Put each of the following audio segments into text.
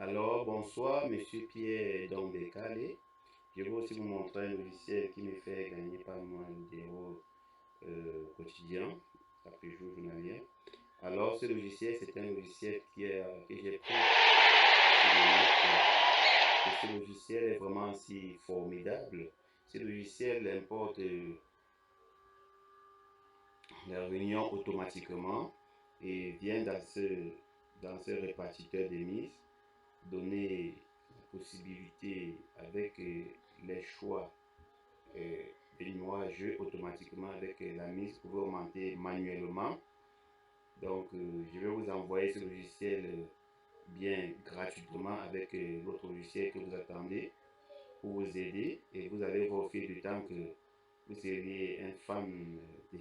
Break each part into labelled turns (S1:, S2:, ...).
S1: Alors, bonsoir, Monsieur Pierre Dombekale. Je vais aussi vous montrer un logiciel qui me fait gagner pas mal d'euros quotidien, après jour journalier. Alors, ce logiciel, c'est un logiciel que j'ai pris sur le net. Et ce logiciel est vraiment si formidable. Ce logiciel importe la réunion automatiquement et vient dans ce répartiteur de mise donner la possibilité avec les choix de nuages automatiquement avec la mise, vous pouvez augmenter manuellement. Donc je vais vous envoyer ce logiciel bien gratuitement avec l'autre logiciel que vous attendez pour vous aider, et vous allez voir au fil du temps que vous serez un fan de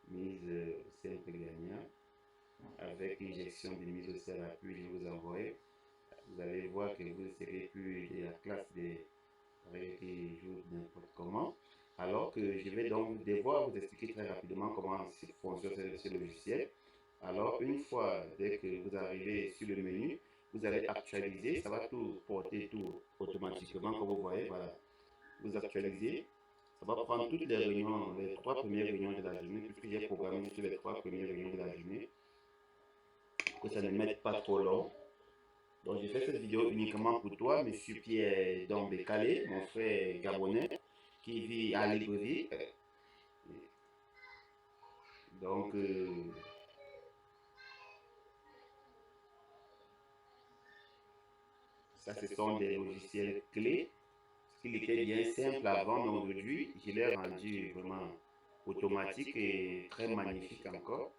S1: mise simple gagnant avec une gestion de mise aussi à l'appui. Je vais vous envoyer. Vous allez voir que vous ne serez plus de la classe des règles jouent n'importe comment. Alors que je vais donc devoir vous expliquer très rapidement comment fonctionne ce logiciel. Alors, une fois, dès que vous arrivez sur le menu, vous allez actualiser, ça va tout porter tout automatiquement, comme vous voyez, voilà. Vous actualisez, ça va prendre toutes les réunions, les 3 premières réunions de la journée, puisque j'ai programmé sur les 3 premières réunions de la journée, que ça ne mette pas trop long. Donc j'ai fait cette vidéo uniquement pour toi, Monsieur Pierre Dombekale, mon frère gabonais, qui vit à Libreville. Donc, ça, ce sont des logiciels clés. Il était bien simple avant, mais aujourd'hui, je l'ai rendu vraiment automatique et très magnifique encore.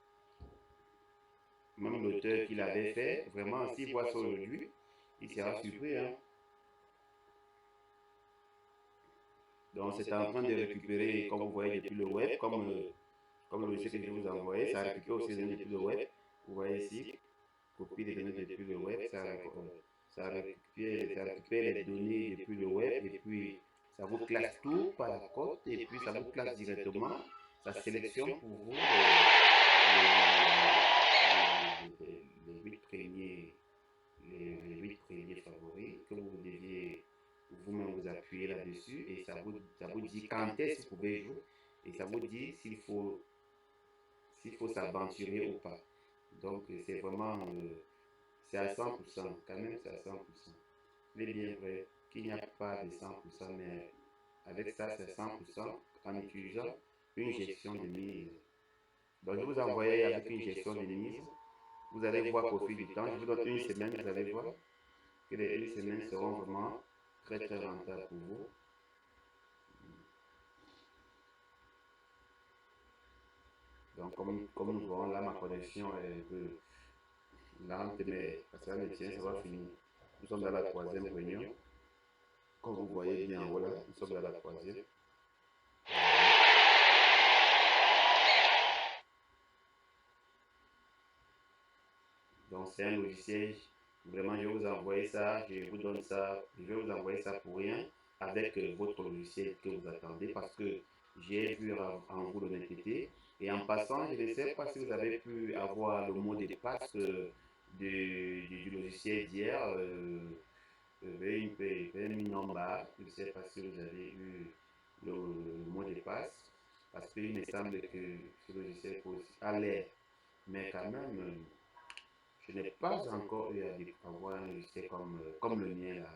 S1: Même l'auteur qui l'avait fait, vraiment, s'il voit ça aujourd'hui, il sera surpris. Hein? Donc, c'est en train de récupérer, comme vous voyez, depuis le web, comme le logiciel que je vous ai envoyé, ça récupère aussi les données depuis le web. Vous voyez ici, copie des données depuis le web, ça récupère les données depuis le web, et puis ça vous classe tout par la code, et puis ça vous classe directement, ça sélectionne pour vous les 8 premiers favoris que vous deviez vous-même vous appuyer là-dessus, et ça vous dit quand est-ce que vous pouvez jouer, et ça vous dit s'il faut s'aventurer ou pas. Donc c'est vraiment, c'est à 100%, quand même c'est à 100%. Il est bien vrai qu'il n'y a pas de 100%, mais avec ça c'est 100% en utilisant une gestion de mise. Donc je vous envoie avec une gestion de mise. Vous allez voir qu'au fil du temps, je vous donne une semaine, vous allez voir que les 1 semaine seront vraiment très rentables pour vous. Donc comme nous voyons là, ma connexion est un peu lente, mais parce que là, le tien, ça va finir. Nous sommes dans la 3e réunion. Comme vous voyez bien, voilà, nous sommes dans la 3e. Donc c'est un logiciel, vraiment je vais vous envoyer ça, je vous donne ça, je vais vous envoyer ça pour rien avec votre logiciel que vous attendez, parce que j'ai vu en vous l'honnêteté. Et en passant, je ne sais pas si vous avez pu avoir le mot de passe du logiciel d'hier, Number. Je ne sais pas si vous avez eu le mot de passe, parce qu'il me semble que ce logiciel peut aussi aller, mais quand même, je n'ai pas encore eu à avoir un logiciel comme le mien là.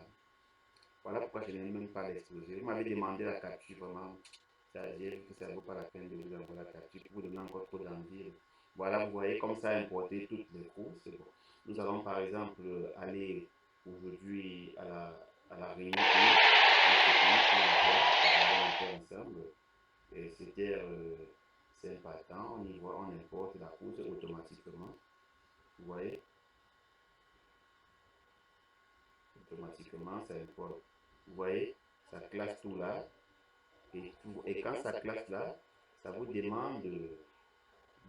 S1: Voilà pourquoi je n'ai même pas l'exposé. Vous m'avez demandé la capture, vraiment. J'ai vu que ça ne vaut pas la peine de vous envoyer la capture pour vous donner encore trop d'envie. Voilà, vous voyez comme ça importer toutes les courses. Bon. Nous allons par exemple aller aujourd'hui à la réunion ensemble. Et c'était sympathique. On y voit, on importe la course automatiquement. Vous voyez? Automatiquement, ça importe. Vous voyez? Ça classe tout là. Et quand ça classe là, ça vous demande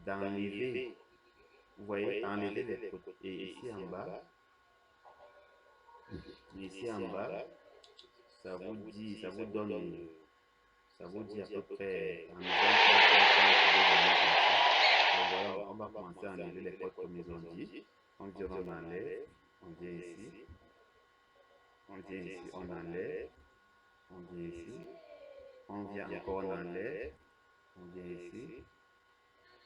S1: d'enlever. Vous voyez, enlever les côtés. Et ici en bas, ça vous dit, ça vous donne, ça vous dit à peu près en voilà, on va commencer à enlever les codes comme ils ont dit. On dit on enlève, on vient ici, On vient ici, on enlève, on vient ici, on vient encore, on enlève, on vient ici,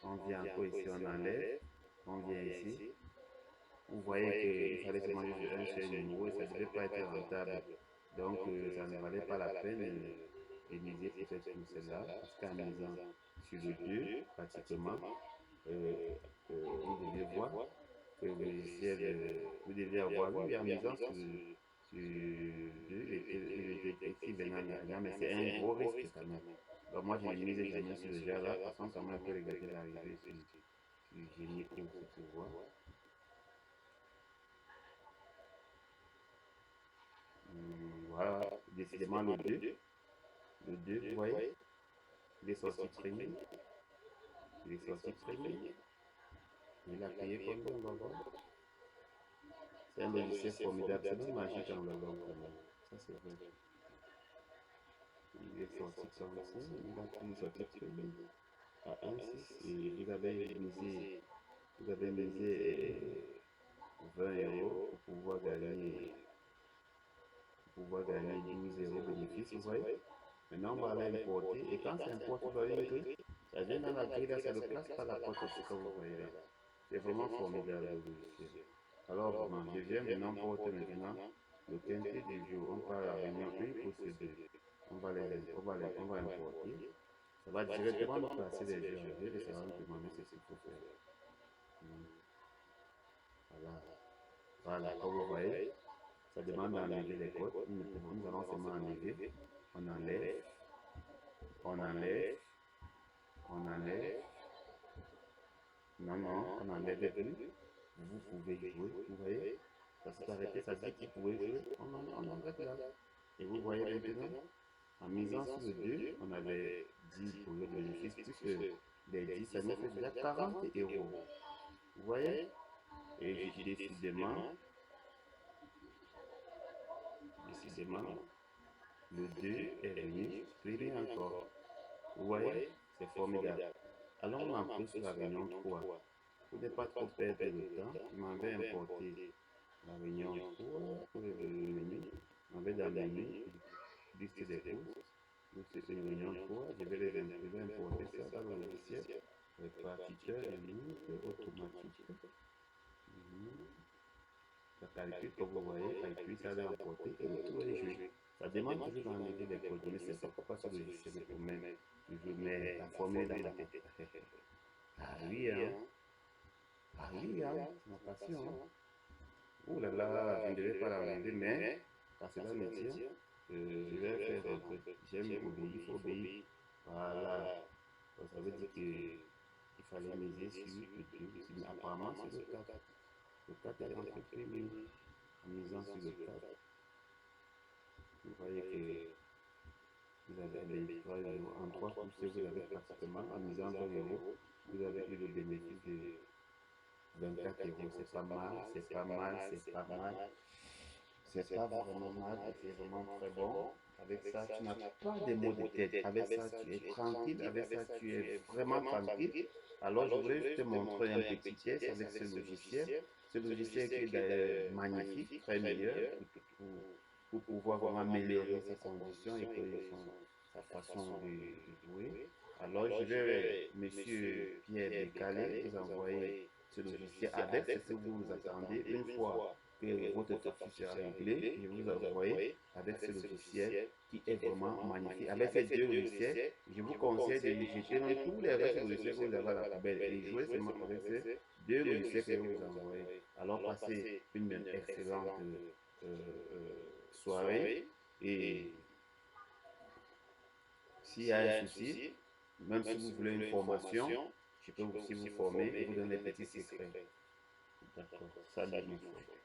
S1: on vient encore ici, on enlève, on vient ici. Vous voyez qu'il fallait seulement juste un seul numéro et ça ne devait pas être rentable. Donc, ça ne valait pas la peine de miser peut-être sur celle-là, parce qu'en misant sur le 2, pratiquement, vous devez voir que le logiciel, vous devez avoir, oui, en misant sur 2, il était écrit venant là, mais c'est un gros risque quand même. Donc, moi, je ne mise jamais sur le Java, passons quand même un peu regarder l'arrivée sur Génie pour se voir. Voilà, décidément le 2. Le 2, vous voyez, il est sorti premier. Il est sorti premier. Il a payé combien, on va voir. C'est un logiciel formidable. C'est même magique en le long quand même. Ça, c'est vrai. Il est sorti comme ça. Il est sorti premier à 1,6. Et vous avez misé 20 euros pour pouvoir gagner 12 euros de bénéfice, vous voyez. Maintenant, on va aller importer. Et quand c'est importé, vous voyez une grille. Ça vient dans la grille, là, ça le place par la porte aussi, comme vous voyez là. C'est vraiment formidable le logiciel. Alors, vraiment, je viens maintenant porter maintenant le quintet du jour. On part à la réunion 1 pour ce 2. On va importer. Ça va directement nous placer les jeux en ville et ça va nous demander ce qu'il faut faire. Voilà. Voilà, comme vous voyez, ça demande d'enlever les codes. Nous allons seulement enlever. On enlève. On enlève. On enlève. Non, non, on n'enlève plus. Vous pouvez jouer, vous voyez. Ça s'est arrêté, ça dit que vous pouvez jouer. On arrête là. Et vous voyez maintenant, en misant sur le 2, on avait 10 pour le bénéfice, plus les 10, ça nous fait déjà 40 euros. Vous voyez. Et décidément, le 2 est venu primer encore. Vous voyez, c'est formidable. Allons un peu sur la réunion 3. Pour ne pas trop perdre le temps, je m'en vais importer la réunion 3 pour le menu. Je m'en vais dans le menu, liste des courses. C'est une réunion 3. Je vais importer ça dans le logiciel. Répartiteur et limite automatique. Ça calcule, comme vous voyez, et puis ça va importer et vous pouvez jouer. Ça demande toujours d'enlever les codes. Je ne sais pas pourquoi ce logiciel me permet toujours mettre la formule dans la tête. Ah oui, hein. Ah oui, hein. C'est ma passion. Hein. Ouh là là, je ne devais pas l'enlever, mais quand cela me tient, je vais faire rentrer. J'aime obéir, il faut obéir. Voilà. Donc, ça veut dire qu'il fallait miser sur le 2. Apparemment, c'est le 4. Le 4 est rentré premier en misant sur le 4. Vous voyez que vous avez les 3 euros. En 3 poussées, vous avez pratiquement, en misant 20 euros, vous avez eu le bénéfice de 24 euros. C'est pas mal, c'est pas mal, c'est pas mal. C'est pas vraiment mal, c'est vraiment très bon. Avec ça, tu n'as pas de maux de tête. Avec ça, tu es tranquille. Avec ça, tu es vraiment tranquille. Alors, je voulais juste te montrer un petit test avec ce logiciel. Ce logiciel qui est d'ailleurs magnifique, très meilleur pour pouvoir vraiment améliorer ses conditions et sa façon de jouer. Alors, je vais, monsieur Pierre Décalé, vous envoyer ce logiciel avec ce que vous vous attendez une fois que votre trafic sera réglé, je vous envoyer avec ce logiciel qui est vraiment magnifique. Avec ces deux logiciels, je vous conseille de les jeter dans tous les restes logiciels que vous avez à la poubelle et jouer seulement avec ces deux logiciels que je vous envoie. Alors passez une excellente soirée et s'il y a un souci, même si vous voulez une formation, je peux aussi vous former et vous donner des petits secrets. D'accord, salut mon frère.